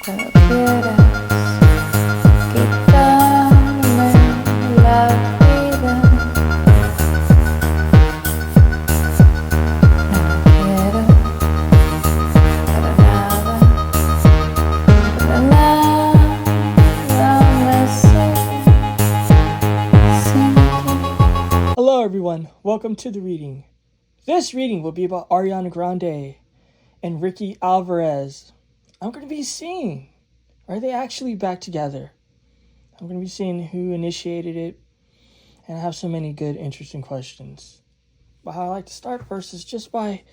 Cuando quieras quitarme la vida, no quiero para nada me siento sin ti. Hello everyone, welcome to the reading. This reading will be about Ariana Grande and Ricky Alvarez. I'm going to be seeing, are they actually back together? I'm going to be seeing who initiated it, and I have so many good, interesting questions. But how I like to start first is just by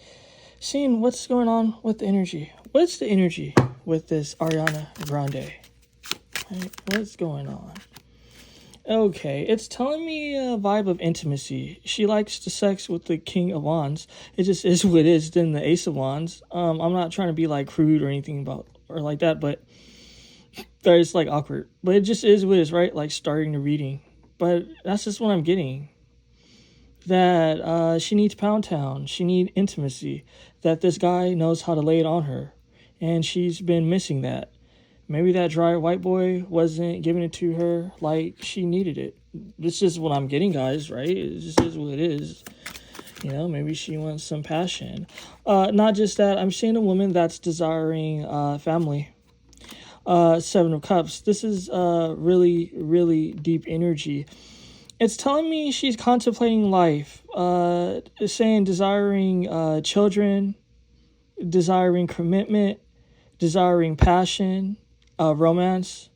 seeing what's going on with the energy. What's the energy with this Ariana Grande? Right? What's going on? Okay, it's telling me a vibe of intimacy. She likes to sex with the King of Wands. It just is what it is. Then the Ace of Wands. I'm not trying to be like crude or anything about or like that, but it's like awkward. But it just is what it is, right? Like starting the reading. But that's just what I'm getting. That she needs Pound Town. She needs intimacy. That this guy knows how to lay it on her, and she's been missing that. Maybe that dry white boy wasn't giving it to her like she needed it. This is what I'm getting, guys, right? It just is what it is. You know, maybe she wants some passion. Not just that, I'm seeing a woman that's desiring family. Seven of Cups. This is really, really deep energy. It's telling me she's contemplating life. It's saying desiring children, desiring commitment, desiring passion, romance.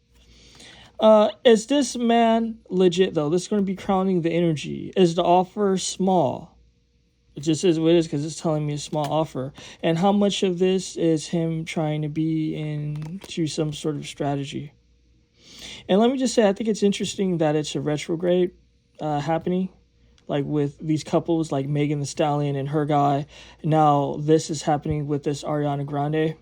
Is this man legit though? This is going to be crowning the energy. Is the offer small? It just is what it is because it's telling me a small offer. And how much of this is him trying to be into some sort of strategy? And let me just say, I think it's interesting that it's a retrograde happening, like with these couples like Megan Thee Stallion and her guy. Now this is happening with this Ariana Grande.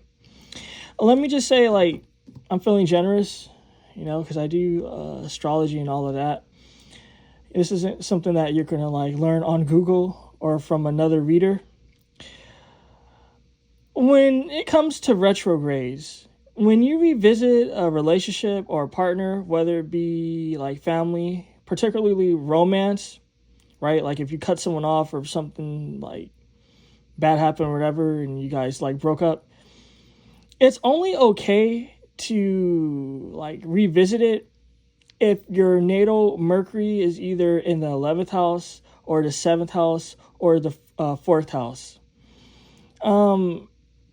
Let me just say, like, I'm feeling generous, you know, because I do astrology and all of that. This isn't something that you're going to, like, learn on Google or from another reader. When it comes to retrogrades, when you revisit a relationship or a partner, whether it be, like, family, particularly romance, right? Like, if you cut someone off or something, like, bad happened or whatever, and you guys, like, broke up, it's only okay to like revisit it if your natal Mercury is either in the 11th house or the 7th house or the 4th house.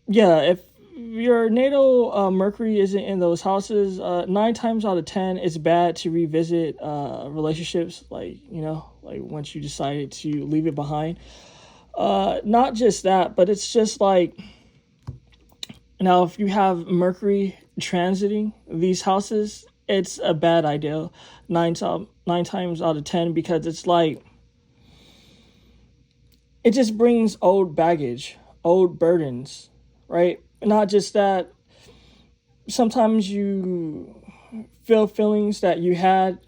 If your natal Mercury isn't in those houses, 9 times out of 10, it's bad to revisit relationships, like, you know, like once you decided to leave it behind. Not just that, but it's just like, now, if you have Mercury transiting these houses, it's a bad idea 9 times out of 10 because it's like, it just brings old baggage, old burdens, right? Not just that, sometimes you feel feelings that you had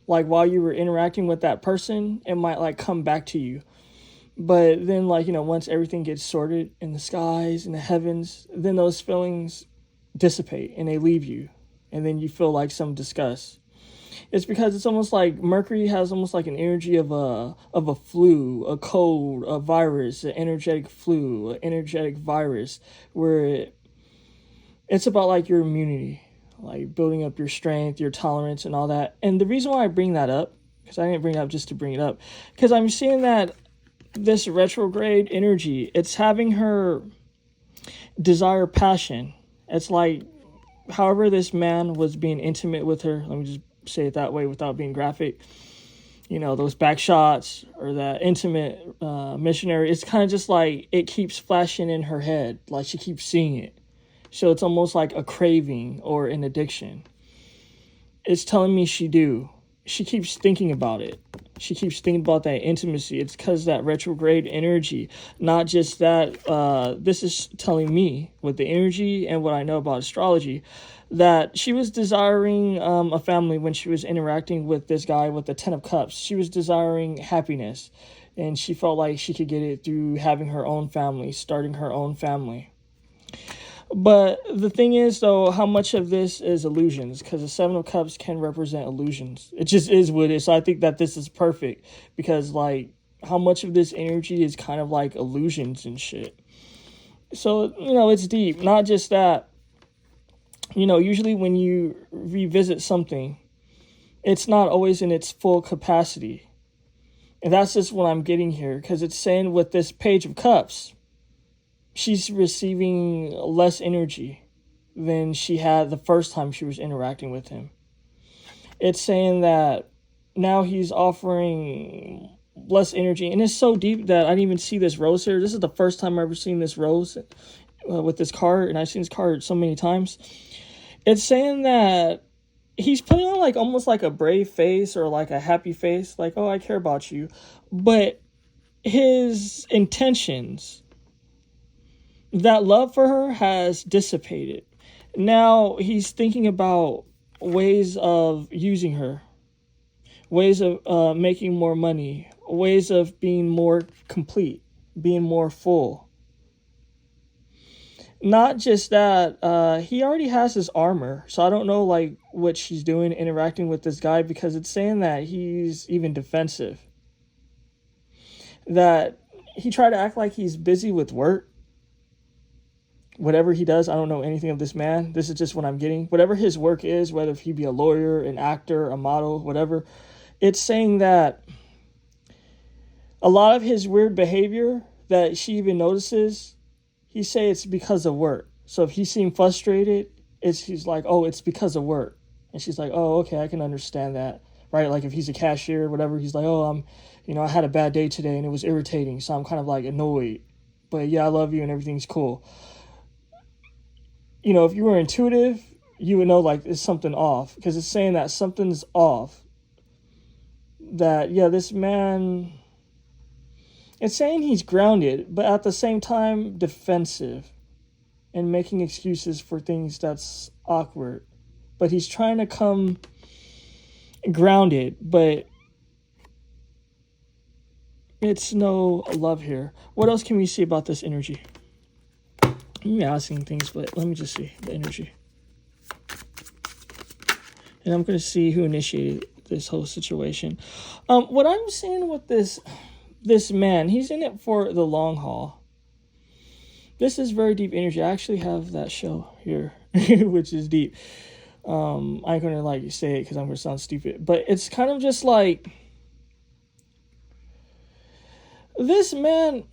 like while you were interacting with that person, it might like come back to you. But then, like, you know, once everything gets sorted in the skies and the heavens, then those feelings dissipate and they leave you. And then you feel like some disgust. It's because it's almost like Mercury has almost like an energy of a flu, a cold, a virus, an energetic flu, an energetic virus, where it's about like your immunity, like building up your strength, your tolerance and all that. And the reason why I bring that up, because I didn't bring it up just to bring it up, because I'm seeing that this retrograde energy, it's having her desire passion. It's like, however this man was being intimate with her, let me just say it that way without being graphic, you know, those back shots or that intimate missionary, it's kind of just like it keeps flashing in her head, like she keeps seeing it. So it's almost like a craving or an addiction. It's telling me she keeps thinking about it. She keeps thinking about that intimacy. It's because that retrograde energy. Not just that, this is telling me with the energy and what I know about astrology, that she was desiring a family when she was interacting with this guy with the 10 of Cups. She was desiring happiness, and she felt like she could get it through having her own family, starting her own family. But the thing is, though, how much of this is illusions? Because the Seven of Cups can represent illusions. It just is what it is. So I think that this is perfect because, like, how much of this energy is kind of like illusions and shit. So, it's deep. Not just that, usually when you revisit something, it's not always in its full capacity. And that's just what I'm getting here. Because it's saying with this Page of Cups, she's receiving less energy than she had the first time she was interacting with him. It's saying that now he's offering less energy. And it's so deep that I didn't even see this rose here. This is the first time I've ever seen this rose with this card. And I've seen this card so many times. It's saying that he's putting on like almost like a brave face or like a happy face. Like, oh, I care about you. But his intentions, that love for her has dissipated. Now he's thinking about ways of using her, ways of making more money, ways of being more complete, being more full. Not just that, he already has his armor, so I don't know like what she's doing interacting with this guy, because it's saying that he's even defensive. That he tried to act like he's busy with work. Whatever he does, I don't know anything of this man. This is just what I'm getting. Whatever his work is, whether he be a lawyer, an actor, a model, whatever, it's saying that a lot of his weird behavior that she even notices, he say it's because of work. So if he seemed frustrated, he's like, oh, it's because of work. And she's like, oh, okay, I can understand that. Right? Like if he's a cashier, whatever, he's like, oh, I had a bad day today and it was irritating. So I'm kind of like annoyed. But yeah, I love you and everything's cool. If you were intuitive, you would know like there's something off, because it's saying that something's off. That, yeah, this man, it's saying he's grounded, but at the same time defensive and making excuses for things that's awkward. But he's trying to come grounded, but it's no love here. What else can we see about this energy? I'm asking things, but let me just see the energy. And I'm going to see who initiated this whole situation. What I'm seeing with this man, he's in it for the long haul. This is very deep energy. I actually have that show here, which is deep. I ain't going to like say it because I'm going to sound stupid. But it's kind of just like, this man,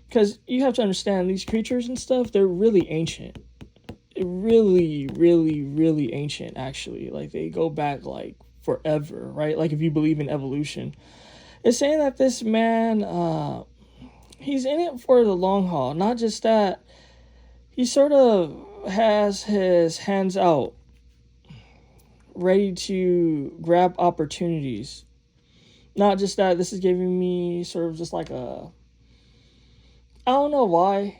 because you have to understand these creatures and stuff, they're really ancient. Really, really, really ancient, actually. Like, they go back, like, forever, right? Like, if you believe in evolution. It's saying that this man, he's in it for the long haul. Not just that, he sort of has his hands out, ready to grab opportunities. Not just that, this is giving me sort of just like a, I don't know why.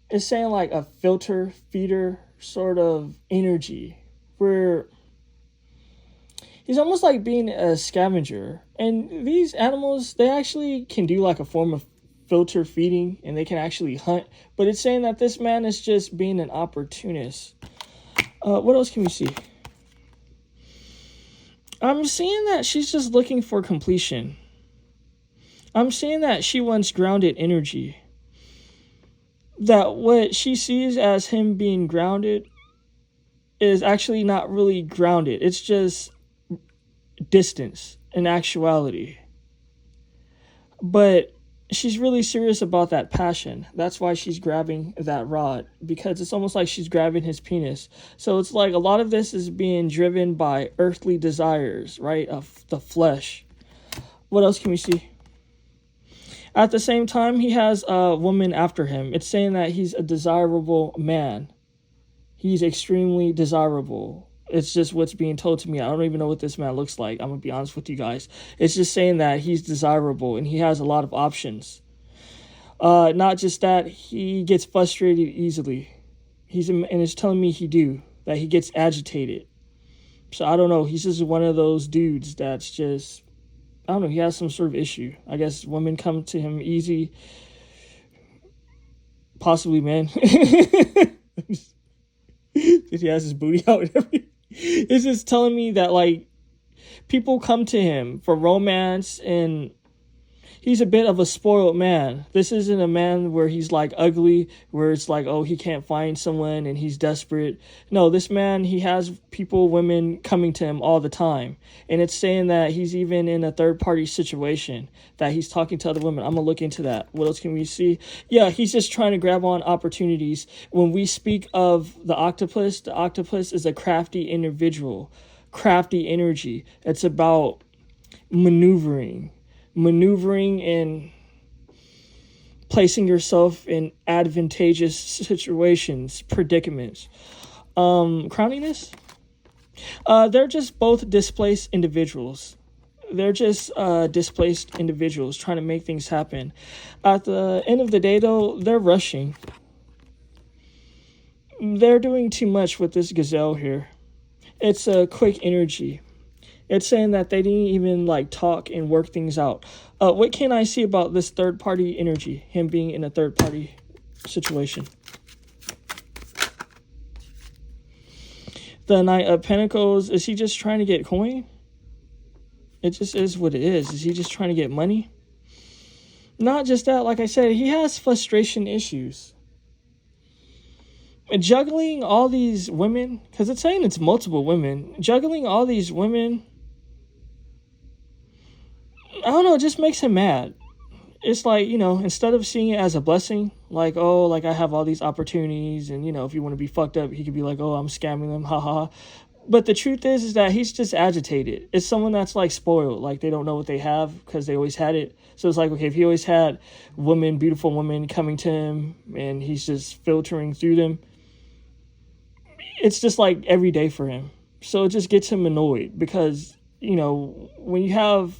It's saying like a filter feeder sort of energy where he's almost like being a scavenger. And these animals, they actually can do like a form of filter feeding and they can actually hunt. But it's saying that this man is just being an opportunist. What else can we see? I'm seeing that she's just looking for completion. I'm seeing that she wants grounded energy. That what she sees as him being grounded is actually not really grounded. It's just distance in actuality. But she's really serious about that passion. That's why she's grabbing that rod, because it's almost like she's grabbing his penis. So it's like a lot of this is being driven by earthly desires, right? Of the flesh. What else can we see? At the same time, he has a woman after him. It's saying that he's a desirable man. He's extremely desirable. It's just what's being told to me. I don't even know what this man looks like. I'm going to be honest with you guys. It's just saying that he's desirable and he has a lot of options. Not just that, he gets frustrated easily. And it's telling me that he gets agitated. So I don't know. He's just one of those dudes that's just, I don't know, he has some sort of issue. I guess women come to him easy possibly men. He has his booty out and everything. It's just telling me that, like, people come to him for romance, and he's a bit of a spoiled man. This isn't a man where he's like ugly, where it's like, oh, he can't find someone and he's desperate. No, this man, he has people, women coming to him all the time. And it's saying that he's even in a third party situation, that he's talking to other women. I'm going to look into that. What else can we see? Yeah, he's just trying to grab on opportunities. When we speak of the octopus is a crafty individual, crafty energy. It's about maneuvering and placing yourself in advantageous situations, predicaments. Crowniness? They're just both displaced individuals. They're just displaced individuals trying to make things happen. At the end of the day, though, they're rushing. They're doing too much with this gazelle here. It's a quick energy. It's saying that they didn't even like talk and work things out. What can I see about this third party energy? Him being in a third party situation. The Knight of Pentacles, is he just trying to get coin? It just is what it is. Is he just trying to get money? Not just that, like I said, he has frustration issues. Juggling all these women, because it's saying it's multiple women. Juggling all these women, I don't know, it just makes him mad. It's like, you know, instead of seeing it as a blessing, like, oh, like I have all these opportunities, and, you know, if you want to be fucked up, he could be like, oh, I'm scamming them, haha. But the truth is that he's just agitated. It's someone that's like spoiled, like they don't know what they have because they always had it. So it's like, okay, if he always had women, beautiful women coming to him, and he's just filtering through them, it's just like every day for him. So it just gets him annoyed because, you know, when you have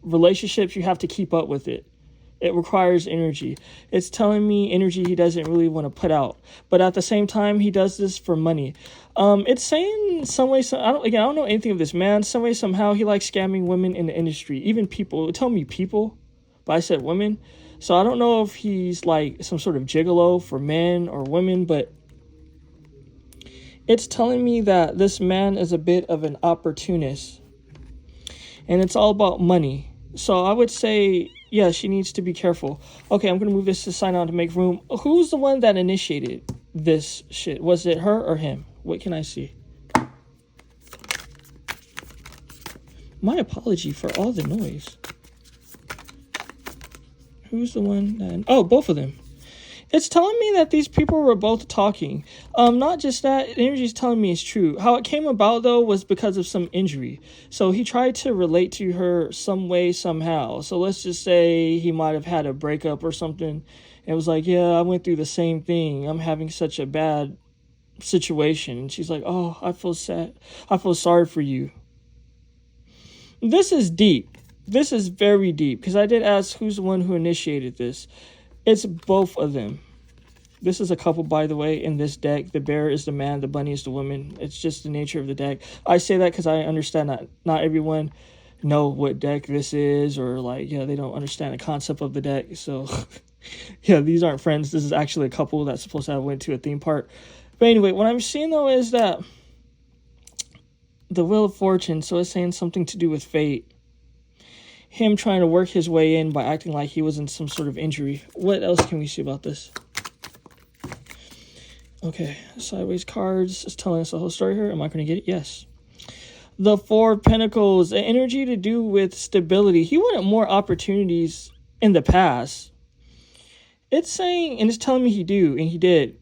relationships, you have to keep up with it. It requires energy. It's telling me energy he doesn't really want to put out. But at the same time, he does this for money. It's saying some way, I don't know anything of this man. Some way, somehow, he likes scamming women in the industry. Even people. It told me people, but I said women. So I don't know if he's like some sort of gigolo for men or women, but it's telling me that this man is a bit of an opportunist. And it's all about money. So I would say, yeah, she needs to be careful. Okay, I'm going to move this to sign on to make room. Who's the one that initiated this shit? Was it her or him? What can I see? My apology for all the noise. Who's the one that... Oh, both of them. It's telling me that these people were both talking. Not just that, energy is telling me it's true. How it came about, though, was because of some injury. So he tried to relate to her some way, somehow. So let's just say he might have had a breakup or something. And it was like, yeah, I went through the same thing. I'm having such a bad situation. And she's like, oh, I feel sad. I feel sorry for you. This is deep. This is very deep. Because I did ask who's the one who initiated this. It's both of them. This is a couple, by the way, in this deck. The bear is the man, the bunny is the woman. It's just the nature of the deck. I say that because I understand that not everyone know what deck this is, or like, yeah, they don't understand the concept of the deck. So, yeah, these aren't friends. This is actually a couple that's supposed to have went to a theme park. But anyway, what I'm seeing, though, is that the Wheel of Fortune, so it's saying something to do with fate. Him trying to work his way in by acting like he was in some sort of injury. What else can we see about this? Okay, sideways cards is telling us the whole story here. Am I going to get it? Yes. The Four of Pentacles, an energy to do with stability. He wanted more opportunities in the past. It's saying, and it's telling me he do, and he did,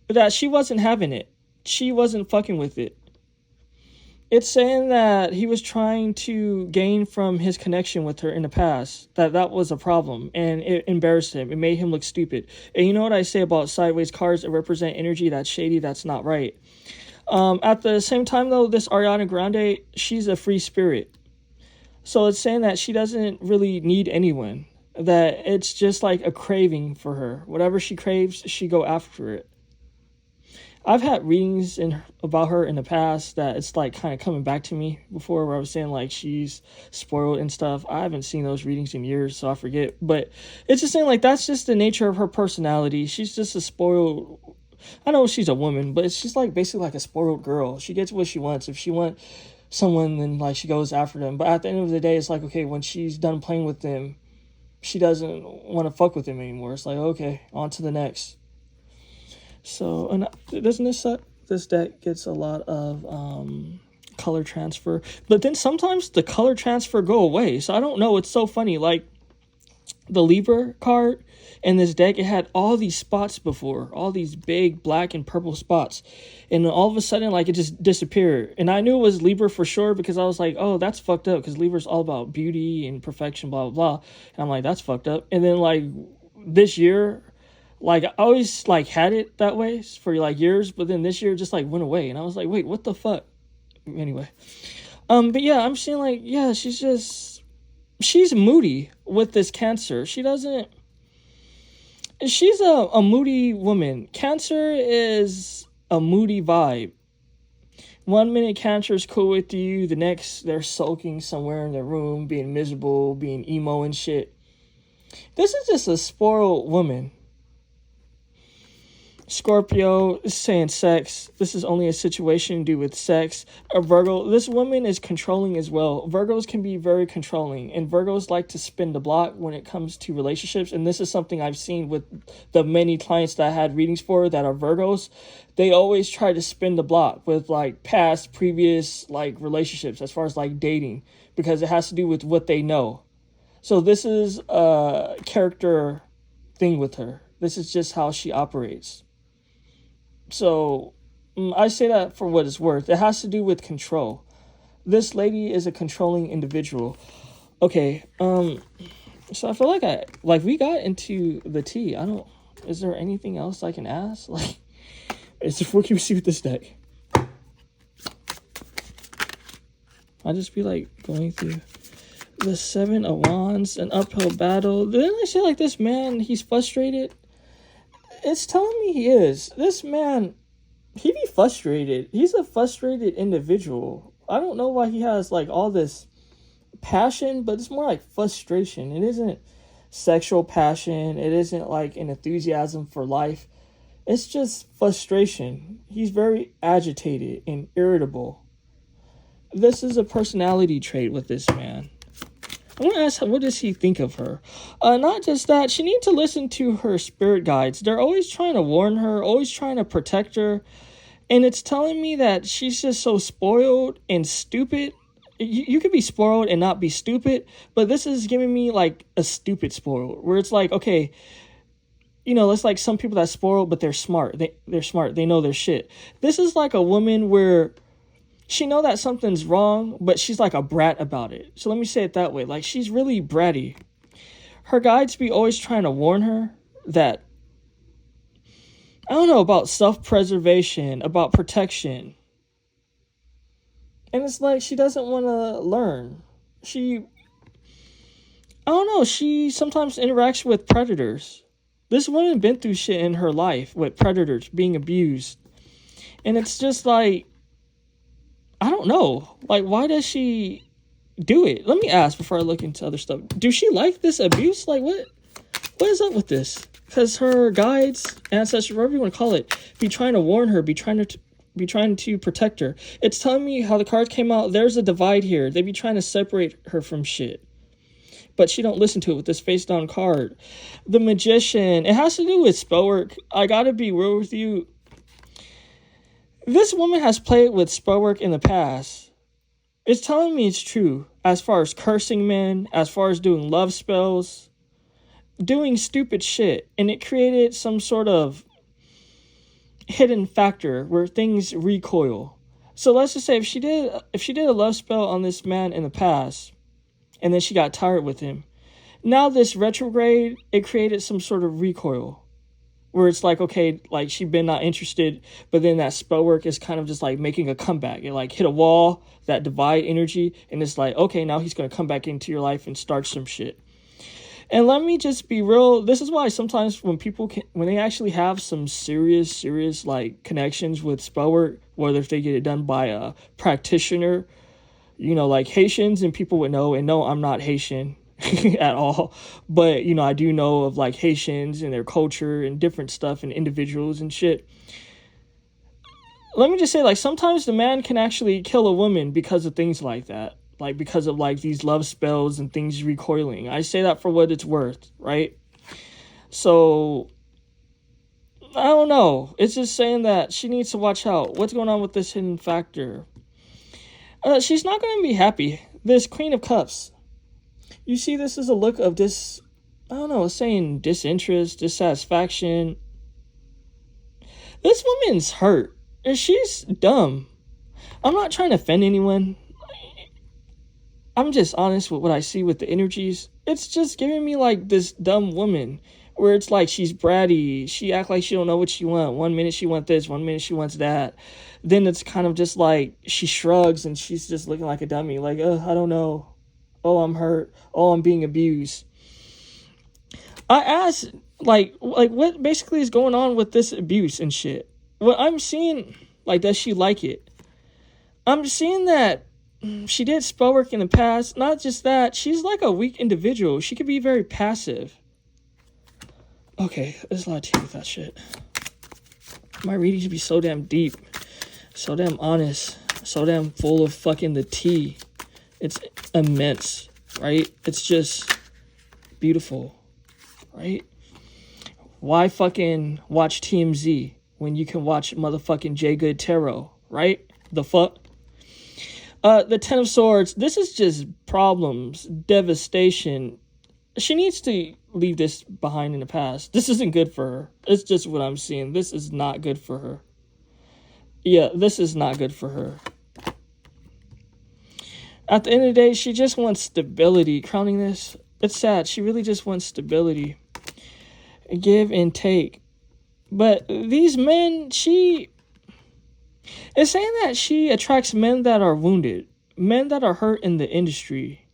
that she wasn't having it. She wasn't fucking with it. It's saying that he was trying to gain from his connection with her in the past. That was a problem. And it embarrassed him. It made him look stupid. And you know what I say about sideways cards that represent energy that's shady, that's not right. At the same time, though, this Ariana Grande, she's a free spirit. So it's saying that she doesn't really need anyone. That it's just like a craving for her. Whatever she craves, she go after it. I've had readings about her in the past that it's like kind of coming back to me before, where I was saying like she's spoiled and stuff. I haven't seen those readings in years, so I forget. But it's just saying like that's just the nature of her personality. She's just a spoiled. I know she's a woman, but she's like basically like a spoiled girl. She gets what she wants. If she wants someone, then like she goes after them. But at the end of the day, it's like, okay, when she's done playing with them, she doesn't want to fuck with them anymore. It's like, okay, on to the next. So, and doesn't this suck? This deck gets a lot of color transfer, but then sometimes the color transfer go away. So I don't know. It's so funny. Like the Libra card in this deck, it had all these spots before, all these big black and purple spots, and then all of a sudden, like it just disappeared. And I knew it was Libra for sure because I was like, oh, that's fucked up, because Libra's all about beauty and perfection, blah blah blah. And I'm like, that's fucked up. And then like this year, like I always like had it that way for like years, but then this year just like went away, and I was like, wait, what the fuck? Anyway, but yeah, I'm seeing like, yeah, she's moody with this Cancer. She's a moody woman. Cancer is a moody vibe. 1 minute Cancer is cool with you, the next they're sulking somewhere in their room, being miserable, being emo and shit. This is just a spoiled woman. Scorpio is saying sex. This is only a situation to do with sex. A Virgo, this woman is controlling as well. Virgos can be very controlling, and Virgos like to spin the block when it comes to relationships. And this is something I've seen with the many clients that I had readings for that are Virgos. They always try to spin the block with like previous like relationships as far as like dating, because it has to do with what they know. So this is a character thing with her. This is just how she operates. So I say that for what it's worth. It has to do with control. This lady is a controlling individual. Okay, so I feel like we got into the tea. Is there anything else I can ask? Like, what can we see with this deck? I just be like going through the 7 of Wands, an uphill battle. Then I say like this man, he's frustrated. It's telling me he is. This man, he be frustrated. He's a frustrated individual. I don't know why he has like all this passion, but it's more like frustration. It isn't sexual passion. It isn't like an enthusiasm for life. It's just frustration. He's very agitated and irritable. This is a personality trait with this man. I want to ask, what does he think of her? Not just that, she needs to listen to her spirit guides. They're always trying to warn her, always trying to protect her. And it's telling me that she's just so spoiled and stupid. You could be spoiled and not be stupid, but this is giving me like a stupid spoiled, where it's like, okay, you know, it's like some people that spoiled, but they're smart. They're smart. They know their shit. This is like a woman where she know that something's wrong, but she's like a brat about it. So let me say it that way. Like, she's really bratty. Her guides be always trying to warn her that, I don't know, about self-preservation, about protection. And it's like she doesn't want to learn. I don't know, she sometimes interacts with predators. This woman been through shit in her life with predators, being abused. And it's just like, I don't know. Like, why does she do it? Let me ask before I look into other stuff. Do she like this abuse? Like, what is up with this? Because her guides, ancestors, whatever you want to call it, be trying to warn her, be trying to protect her. It's telling me how the cards came out. There's a divide here. They be trying to separate her from shit. But she don't listen to it with this face down card. The Magician. It has to do with spell work. I gotta be real with you. This woman has played with spell work in the past. It's telling me it's true. As far as cursing men, as far as doing love spells, doing stupid shit. And it created some sort of hidden factor where things recoil. So let's just say if she did a love spell on this man in the past, and then she got tired with him, now this retrograde, it created some sort of recoil. Where it's like, okay, like she been not interested, but then that spell work is kind of just like making a comeback. It like hit a wall, that divide energy, and it's like, okay, now he's going to come back into your life and start some shit. And let me just be real. This is why sometimes when when they actually have some serious, like connections with spell work, whether if they get it done by a practitioner, like Haitians, and people would know. And no, I'm not Haitian at all. But, I do know of like Haitians and their culture and different stuff and individuals and shit. Let me just say, like, sometimes the man can actually kill a woman because of things like that. Like, because of, like, these love spells and things recoiling. I say that for what it's worth, right? So, I don't know. It's just saying that she needs to watch out. What's going on with this hidden factor? She's not going to be happy. This Queen of Cups. You see, this is a look of this, I don't know, it's saying disinterest, dissatisfaction. This woman's hurt. And she's dumb. I'm not trying to offend anyone. I'm just honest with what I see with the energies. It's just giving me like this dumb woman where it's like she's bratty. She act like she don't know what she want. 1 minute she wants this, 1 minute she wants that. Then it's kind of just like she shrugs and she's just looking like a dummy. Like, I don't know. Oh, I'm hurt. Oh, I'm being abused. I asked, like what basically is going on with this abuse and shit? What I'm seeing, like, does she like it? I'm seeing that she did spell work in the past. Not just that, she's like a weak individual. She could be very passive. Okay, there's a lot to with that shit. My readings be so damn deep, so damn honest, so damn full of fucking the tea. It's immense, right? It's just beautiful, right? Why fucking watch TMZ when you can watch motherfucking JayGoodTarot, right? The fuck? The Ten of Swords, this is just problems, devastation. She needs to leave this behind in the past. This isn't good for her. It's just what I'm seeing. This is not good for her. Yeah, this is not good for her. At the end of the day, she just wants stability. Crowning this, it's sad. She really just wants stability. Give and take. But these men, it's saying that she attracts men that are wounded, men that are hurt in the industry,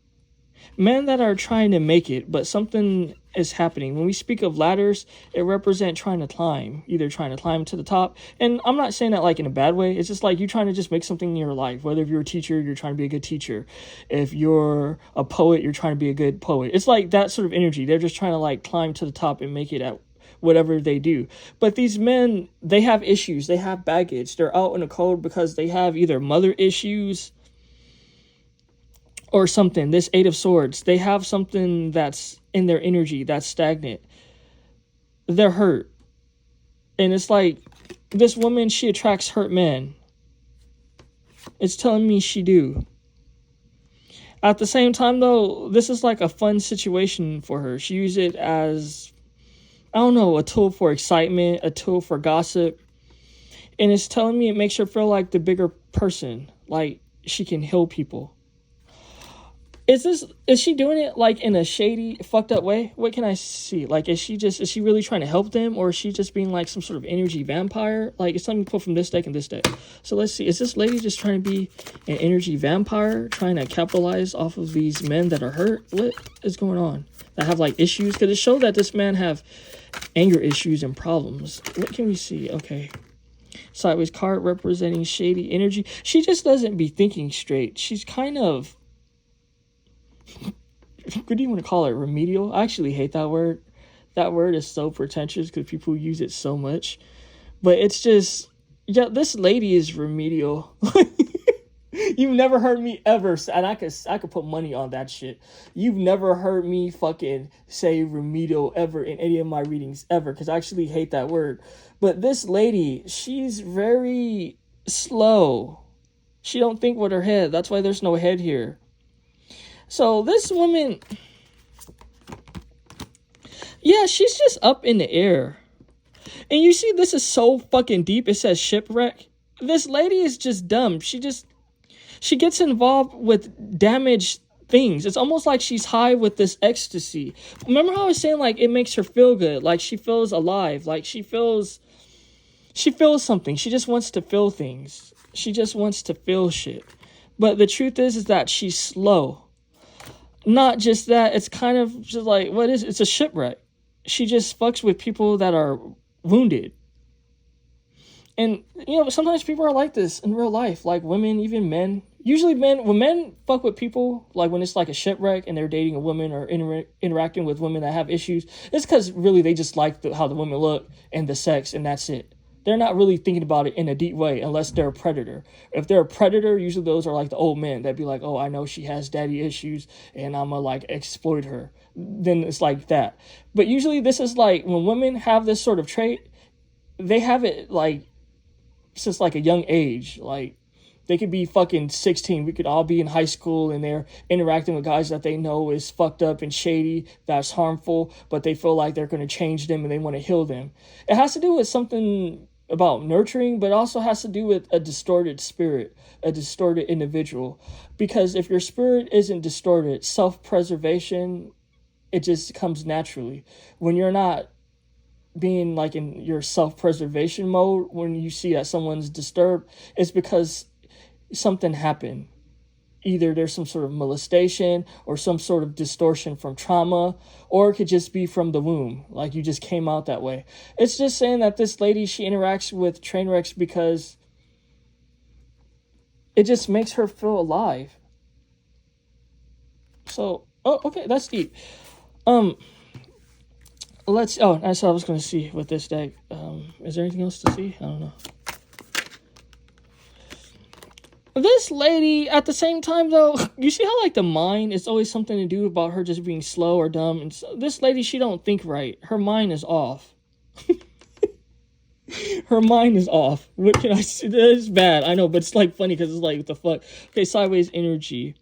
men that are trying to make it, but something is happening. When we speak of ladders, it represents trying to climb, either trying to climb to the top. And I'm not saying that like in a bad way. It's just like you trying to just make something in your life. Whether if you're a teacher, you're trying to be a good teacher. If you're a poet, you're trying to be a good poet. It's like that sort of energy. They're just trying to like climb to the top and make it at whatever they do. But these men, they have issues. They have baggage. They're out in the cold because they have either mother issues or something. This Eight of Swords, they have something that's in their energy that's stagnant. They're hurt. And it's like this woman, she attracts hurt men. It's telling me she do. At the same time though, this is like a fun situation for her. She uses it as, I don't know, a tool for excitement, a tool for gossip. And it's telling me it makes her feel like the bigger person. Like she can heal people. Is she doing it like in a shady, fucked up way? What can I see? Like, is she really trying to help them? Or is she just being like some sort of energy vampire? Like, it's something pulled from this deck and this deck. So let's see. Is this lady just trying to be an energy vampire? Trying to capitalize off of these men that are hurt? What is going on? That have like issues? Because it showed that this man have anger issues and problems. What can we see? Okay. Sideways card representing shady energy. She just doesn't be thinking straight. She's kind of, what do you want to call it? Remedial? I actually hate that word. That word is so pretentious because people use it so much. But it's just, yeah, this lady is remedial. You've never heard me ever say, and I could put money on that shit. You've never heard me fucking say remedial ever in any of my readings ever, because I actually hate that word. But this lady, she's very slow. She don't think with her head. That's why there's no head here. So this woman, yeah, she's just up in the air. And you see, this is so fucking deep. It says shipwreck. This lady is just dumb. She gets involved with damaged things. It's almost like she's high with this ecstasy. Remember how I was saying, like, it makes her feel good. Like, she feels alive. Like, she feels something. She just wants to feel things. She just wants to feel shit. But the truth is that she's slow. not just that, it's kind of just like, what is it? It's a shipwreck. She just fucks with people that are wounded. And, sometimes people are like this in real life, like women, even men. Usually when men fuck with people, like when it's like a shipwreck and they're dating a woman or interacting with women that have issues, it's because really they just like how the women look and the sex, and that's it. They're not really thinking about it in a deep way unless they're a predator. If they're a predator, usually those are like the old men that be like, oh, I know she has daddy issues and I'm gonna like exploit her. Then it's like that. But usually this is like when women have this sort of trait, they have it like since like a young age. Like they could be fucking 16. We could all be in high school and they're interacting with guys that they know is fucked up and shady, that's harmful, but they feel like they're going to change them and they want to heal them. It has to do with something about nurturing, but also has to do with a distorted spirit, a distorted individual. Because if your spirit isn't distorted, self-preservation, it just comes naturally. When you're not being like in your self-preservation mode, when you see that someone's disturbed, it's because something happened. Either there's some sort of molestation or some sort of distortion from trauma, or it could just be from the womb, like you just came out that way. It's just saying that this lady, she interacts with train wrecks because it just makes her feel alive. So, okay, that's deep. That's what I was going to see with this deck. Is there anything else to see? I don't know. This lady, at the same time, though, you see how, like, the mind is always something to do about her just being slow or dumb. And so, this lady, she don't think right. Her mind is off. Her mind is off. What can I say? That is bad. I know, but it's, like, funny because it's like, what the fuck? Okay, sideways energy.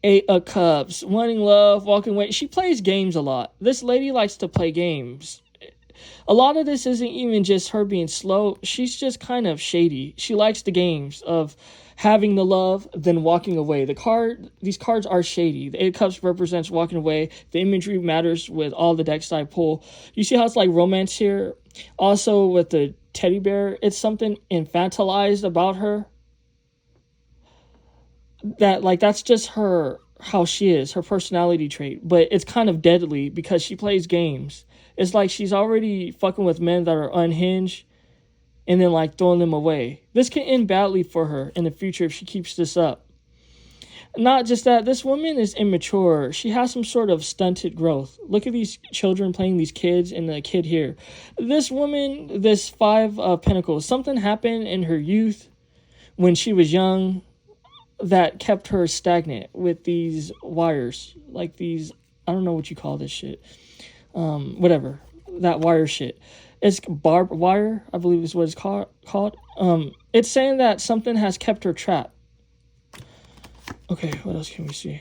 8 of Cups. Wanting love, walking away. She plays games a lot. This lady likes to play games. A lot of this isn't even just her being slow. She's just kind of shady. She likes the games of having the love, then walking away. These cards are shady. The 8 of Cups represents walking away. The imagery matters with all the decks I pull. You see how it's like romance here? Also with the teddy bear, it's something infantilized about her. That, like, that's just her, how she is, her personality trait. But it's kind of deadly because she plays games. It's like she's already fucking with men that are unhinged and then, like, throwing them away. This can end badly for her in the future if she keeps this up. Not just that, this woman is immature. She has some sort of stunted growth. Look at these children playing these kids and the kid here. This woman, this 5 of Pentacles, something happened in her youth when she was young that kept her stagnant with these wires. Like these, I don't know what you call this shit. Whatever. That wire shit. It's barbed wire, I believe is what it's called. It's saying that something has kept her trapped. Okay, what else can we see?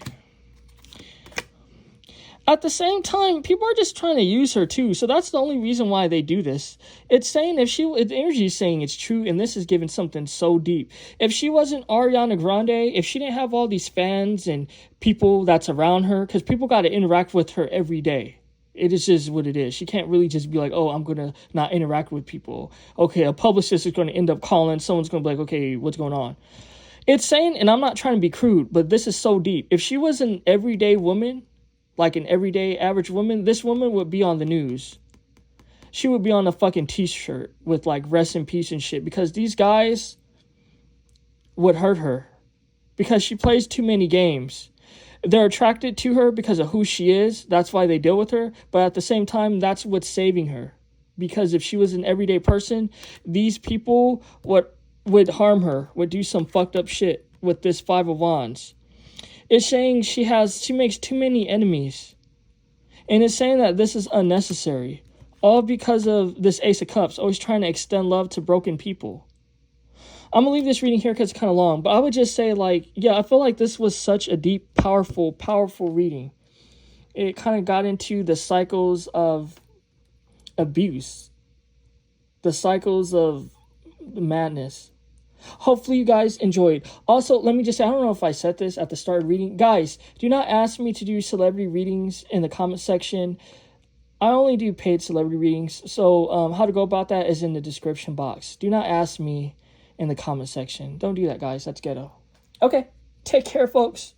At the same time, people are just trying to use her too. So that's the only reason why they do this. It's saying if the energy is saying it's true, and this is giving something so deep. If she wasn't Ariana Grande, if she didn't have all these fans and people that's around her, because people got to interact with her every day. It is just what it is. She can't really just be like, oh, I'm going to not interact with people. Okay, a publicist is going to end up calling. Someone's going to be like, okay, what's going on? It's saying, and I'm not trying to be crude, but this is so deep. If she was an everyday woman, like an everyday average woman, this woman would be on the news. She would be on a fucking t-shirt with like rest in peace and shit, because these guys would hurt her because she plays too many games. They're attracted to her because of who she is. That's why they deal with her. But at the same time, that's what's saving her. Because if she was an everyday person, these people would harm her, would do some fucked up shit with this 5 of Wands. It's saying she makes too many enemies. And it's saying that this is unnecessary. All because of this Ace of Cups, always trying to extend love to broken people. I'm going to leave this reading here because it's kind of long. But I would just say, like, yeah, I feel like this was such a deep, powerful, powerful reading. It kind of got into the cycles of abuse. The cycles of madness. Hopefully you guys enjoyed. Also, let me just say, I don't know if I said this at the start of reading. Guys, do not ask me to do celebrity readings in the comment section. I only do paid celebrity readings. So how to go about that is in the description box. Do not ask me in the comment section. Don't do that, guys. That's ghetto. Okay, take care, folks.